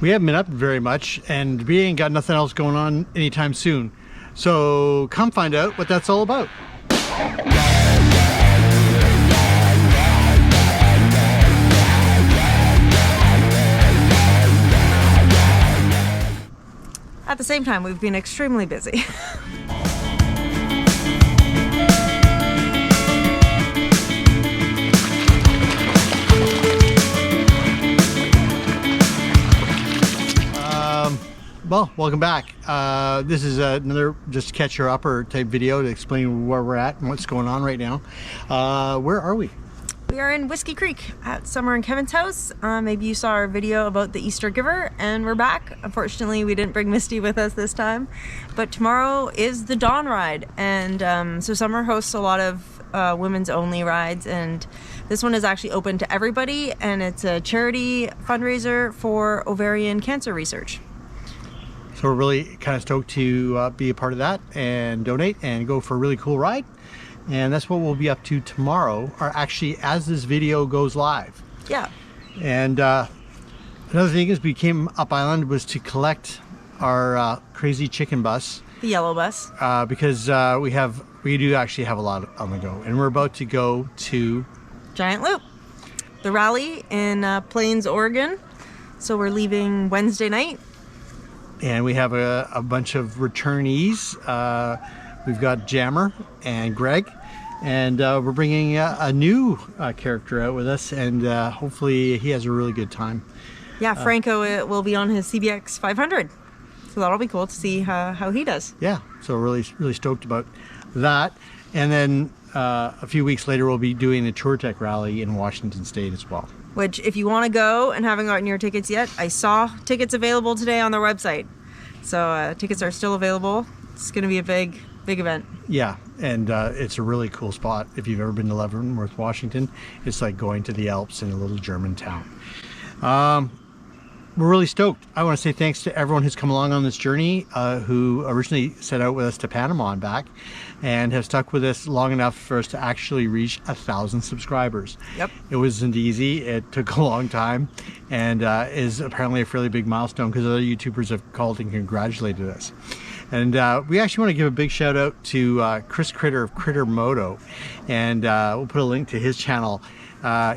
We haven't been up very much, and we ain't got nothing else going on anytime soon. So come find out what that's all about. At the same time, we've been extremely busy. Well, welcome back. This is another just catcher upper type video to explain where we're at and what's going on right now. Where are we? We are in Whiskey Creek at Summer and Kevin's house. Maybe you saw our video about the Easter Giver, and we're back. Unfortunately, we didn't bring Misty with us this time, but tomorrow is the Dawn Ride, and so Summer hosts a lot of women's only rides, and this one is actually open to everybody, and it's a charity fundraiser for ovarian cancer research. So we're really kind of stoked to be a part of that and donate and go for a really cool ride. And that's what we'll be up to tomorrow, or actually as this video goes live. Yeah. And another thing is we came up island was to collect our crazy chicken bus. The yellow bus. Because we do actually have a lot on the go. And we're about to go to Giant Loop, the rally in Plains, Oregon. So we're leaving Wednesday night. And we have a bunch of returnees. We've got Jammer and Greg, and we're bringing a new character out with us, and hopefully he has a really good time. Yeah, Franco will be on his CBX 500, so that'll be cool to see how he does. Yeah, so really stoked about that. And then a few weeks later, we'll be doing the TourTech rally in Washington State as well. Which, if you want to go and haven't gotten your tickets yet, I saw tickets available today on their website. So tickets are still available. It's going to be a big event. Yeah, and it's a really cool spot. If you've ever been to Leavenworth, Washington, it's like going to the Alps in a little German town. We're really stoked. I want to say thanks to everyone who's come along on this journey, who originally set out with us to Panama and back, and have stuck with us long enough for us to actually reach 1,000 subscribers. Yep. It wasn't easy. It took a long time, and is apparently a fairly big milestone because other YouTubers have called and congratulated us. And we actually want to give a big shout out to Chris Critter of Critter Moto, and we'll put a link to his channel.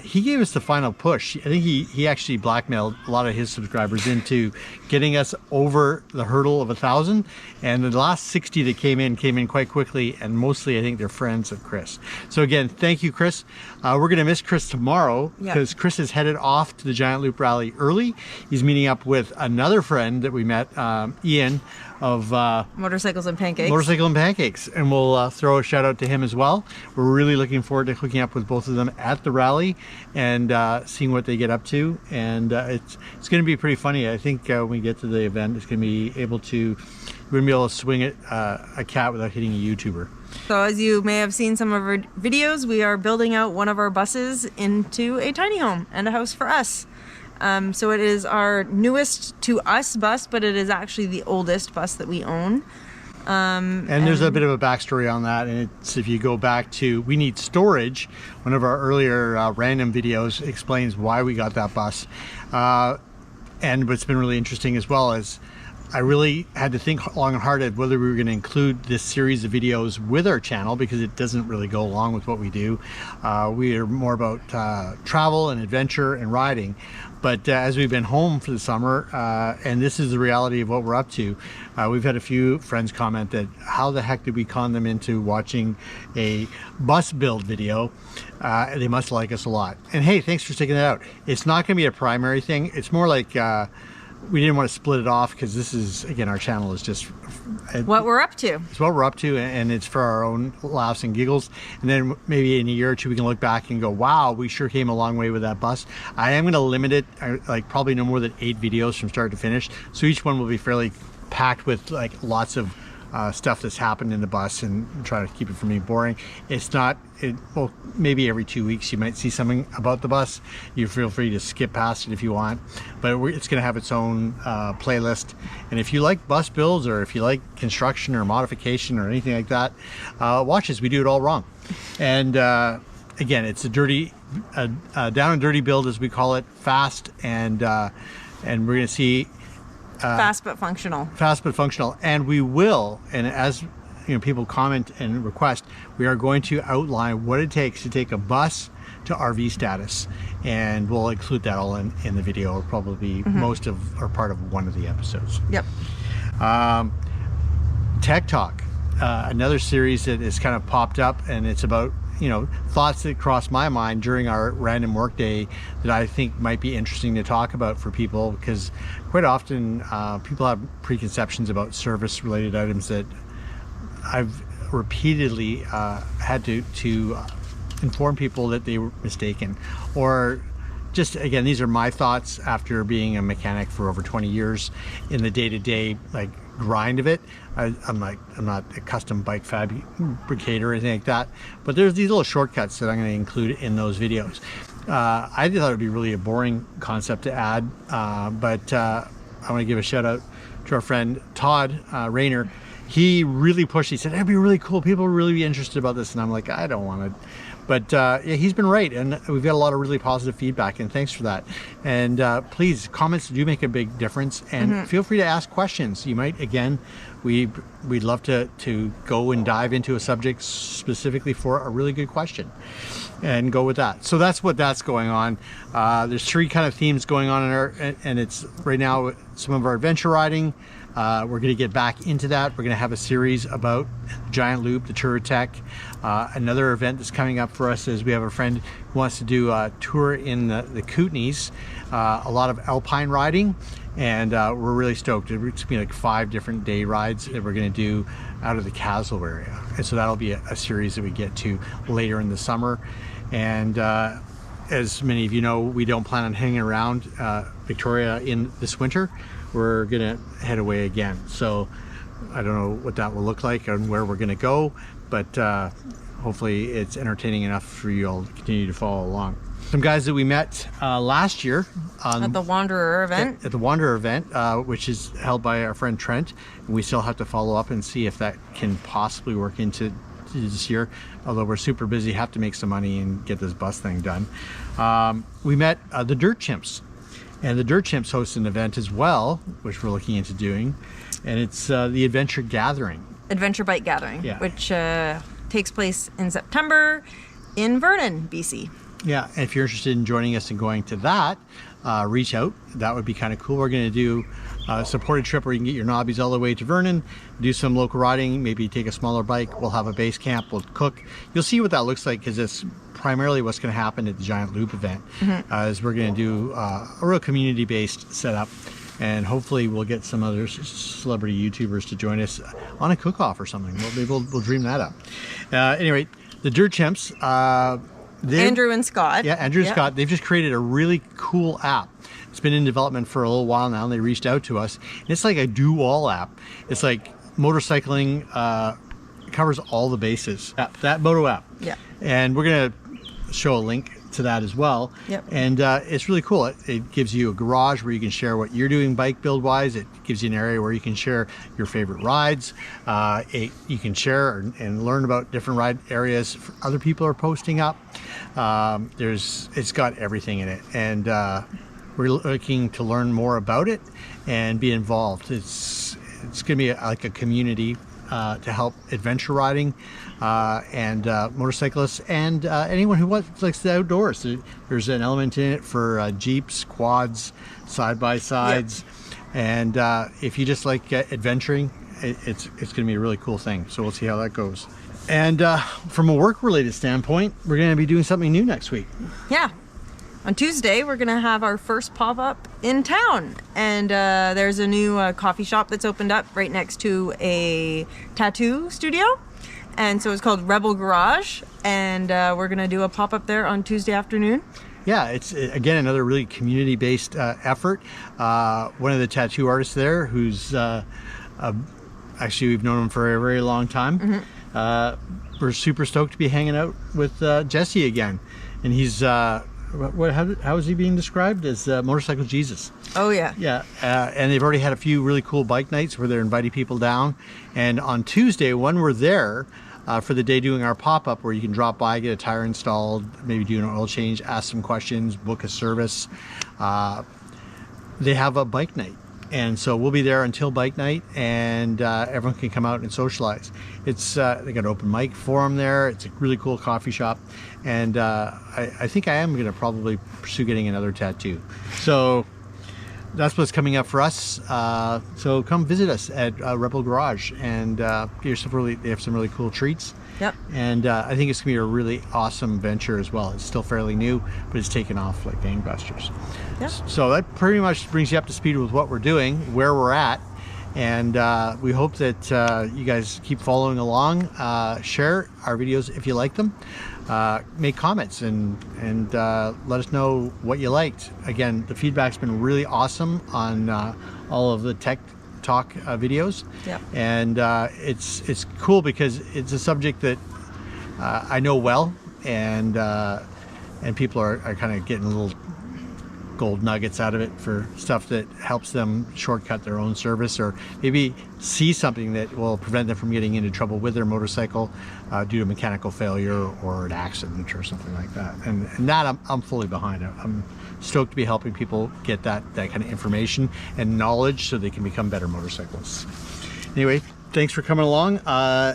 He gave us the final push. I think he actually blackmailed a lot of his subscribers into getting us over the hurdle of 1,000, and the last 60 that came in quite quickly, and mostly I think they're friends of Chris. So again, thank you, Chris. We're going to miss Chris tomorrow because Chris is headed off to the Giant Loop Rally early. He's meeting up with another friend that we met, Ian, of Motorcycles and Pancakes. Motorcycle and Pancakes, and we'll throw a shout out to him as well. We're really looking forward to hooking up with both of them at the rally and seeing what they get up to, and it's going to be pretty funny. I think when we get to the event, it's going to be able to swing a cat without hitting a YouTuber. So as you may have seen some of our videos, we are building out one of our buses into a tiny home and a house for us. So it is our newest to us bus, but it is actually the oldest bus that we own. And there's a bit of a backstory on that, and it's, if you go back to We Need Storage, one of our earlier random videos explains why we got that bus. And what's been really interesting as well is I really had to think long and hard at whether we were going to include this series of videos with our channel, because it doesn't really go along with what we do. We are more about travel and adventure and riding. But as we've been home for the summer, and this is the reality of what we're up to, we've had a few friends comment that how the heck did we con them into watching a bus build video? They must like us a lot. And hey, thanks for sticking that out. It's not going to be a primary thing. It's more like we didn't want to split it off, because this is, again, our channel is just what we're up to. It's what we're up to, and it's for our own laughs and giggles. And then maybe in a year or two we can look back and go, wow, we sure came a long way with that bus. I am going to limit it, like probably no more than 8 videos from start to finish, so each one will be fairly packed with like lots of stuff that's happened in the bus, and try to keep it from being boring. It's not, well, maybe every 2 weeks you might see something about the bus. You feel free to skip past it if you want, but it's going to have its own playlist. And if you like bus builds, or if you like construction or modification or anything like that, watch us. We do it all wrong. And again, it's a dirty, down and dirty build, as we call it, fast and and we're going to see fast but functional. Fast but functional, and we will, and as people comment and request, we are going to outline what it takes to take a bus to RV status, and we'll include that all in the video, or probably most of or part of one of the episodes. Yep. Tech Talk, another series that has kind of popped up, and it's about thoughts that crossed my mind during our random workday that I think might be interesting to talk about for people, because quite often people have preconceptions about service related items that I've repeatedly had to inform people that they were mistaken, or just, again, these are my thoughts after being a mechanic for over 20 years in the day-to-day grind of it. I'm not a custom bike fabricator or anything like that, but there's these little shortcuts that I'm going to include in those videos. I thought it would be really a boring concept to add, but I want to give a shout out to our friend Todd Rayner. He really pushed. He said that'd be really cool. People would really be interested about this, and I'm like, I don't want to. But yeah, he's been right, and we've got a lot of really positive feedback, and thanks for that. And please, comments do make a big difference, and feel free to ask questions. You might, again, we'd love to go and dive into a subject specifically for a really good question and go with that. So that's what's going on. There's three kind of themes going on in our, and it's right now some of our adventure riding. We're going to get back into that. We're going to have a series about Giant Loop, the Touratech. Another event that's coming up for us is we have a friend who wants to do a tour in the Kootenays, a lot of alpine riding, and we're really stoked. It's going to be like 5 different day rides that we're going to do out of the Castle area. And so that'll be a series that we get to later in the summer. And as many of you know, we don't plan on hanging around Victoria in this winter. We're gonna head away again, so I don't know what that will look like and where we're gonna go, but hopefully it's entertaining enough for you all to continue to follow along. Some guys that we met last year at the Wanderer event. At the Wanderer event, which is held by our friend Trent, and we still have to follow up and see if that can possibly work into this year, although we're super busy, have to make some money and get this bus thing done. We met the Dirt Chimps. And the Dirt Chimps host an event as well, which we're looking into doing, and it's the Adventure Bike Gathering, yeah. Which takes place in September in Vernon, BC. Yeah, and if you're interested in joining us and going to that, reach out. That would be kind of cool. We're going to do a supported trip where you can get your knobbies all the way to Vernon, do some local riding, maybe take a smaller bike. We'll have a base camp, we'll cook. You'll see what that looks like, because it's primarily what's going to happen at the Giant Loop event. Is we're going to do a real community-based setup, and hopefully we'll get some other celebrity YouTubers to join us on a cook-off or something. Maybe we'll dream that up. Anyway, the Dirt Chimps, Andrew and Scott. Yeah, Andrew and Scott. They've just created a really cool app. It's been in development for a little while now, and they reached out to us. And it's like a do-all app. It's like motorcycling, covers all the bases. That Moto app. Yeah. And we're going to show a link to that as well. Yep. And it's really cool. It gives you a garage where you can share what you're doing bike build wise. It gives you an area where you can share your favorite rides. You can share and learn about different ride areas other people are posting up. It's got everything in it, and we're looking to learn more about it and be involved. It's going to be like a community to help adventure riding and motorcyclists and anyone who likes the outdoors. There's an element in it for Jeeps, quads, side-by-sides. Yep. And if you just like adventuring, it's going to be a really cool thing. So we'll see how that goes. And from a work-related standpoint, we're going to be doing something new next week. Yeah. On Tuesday, we're going to have our first pop-up in town. And there's a new coffee shop that's opened up right next to a tattoo studio. And so it's called Rebel Garage. And we're going to do a pop-up there on Tuesday afternoon. Yeah, it's, again, another really community-based effort. One of the tattoo artists there, who's actually, we've known him for a very long time. We're super stoked to be hanging out with Jesse again. And he's... how is he being described? As Motorcycle Jesus. Oh, yeah. Yeah, and they've already had a few really cool bike nights where they're inviting people down. And on Tuesday, when we're there for the day doing our pop-up, where you can drop by, get a tire installed, maybe do an oil change, ask some questions, book a service. they have a bike night. And so we'll be there until bike night, and everyone can come out and socialize. It's they got an open mic forum there. It's a really cool coffee shop, and I think I am going to probably pursue getting another tattoo. So that's what's coming up for us. So come visit us at Rebel Garage, and they have some really cool treats. Yep. And I think it's going to be a really awesome venture as well. It's still fairly new, but it's taken off like gangbusters. Yep. So that pretty much brings you up to speed with what we're doing, where we're at. And we hope that you guys keep following along. Share our videos if you like them. Make comments and let us know what you liked. Again, the feedback's been really awesome on all of the tech talk videos. Yep. And it's cool because it's a subject that I know well, and people are kind of getting little gold nuggets out of it for stuff that helps them shortcut their own service, or maybe see something that will prevent them from getting into trouble with their motorcycle due to mechanical failure or an accident or something like that. And that I'm fully behind it. I'm stoked to be helping people get that kind of information and knowledge so they can become better motorcyclists. Anyway, thanks for coming along.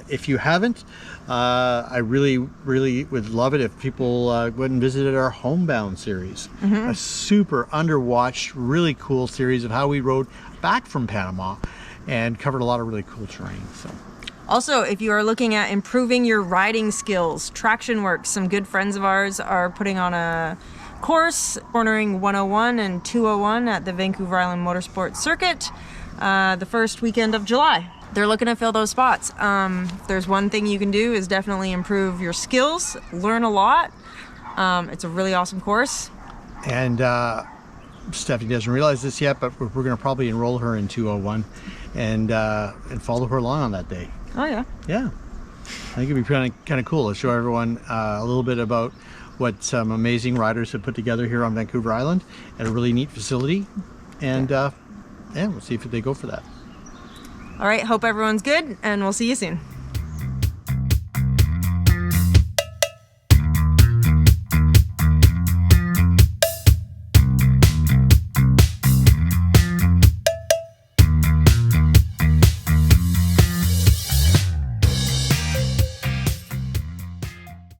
If you haven't, I really would love it if people went and visited our Homebound series. A super underwatched, really cool series of how we rode back from Panama and covered a lot of really cool terrain. So. Also, if you are looking at improving your riding skills, Traction Werks, some good friends of ours, are putting on a course, cornering 101 and 201 at the Vancouver Island Motorsports Circuit the first weekend of July. They're looking to fill those spots. If there's one thing you can do is definitely improve your skills, learn a lot. It's a really awesome course. And Stephanie doesn't realize this yet, but we're going to probably enroll her in 201 and follow her along on that day. Oh yeah. Yeah, I think it'd be kind of cool to show everyone a little bit about what some amazing riders have put together here on Vancouver Island at a really neat facility, and we'll see if they go for that. All right, hope everyone's good, and we'll see you soon.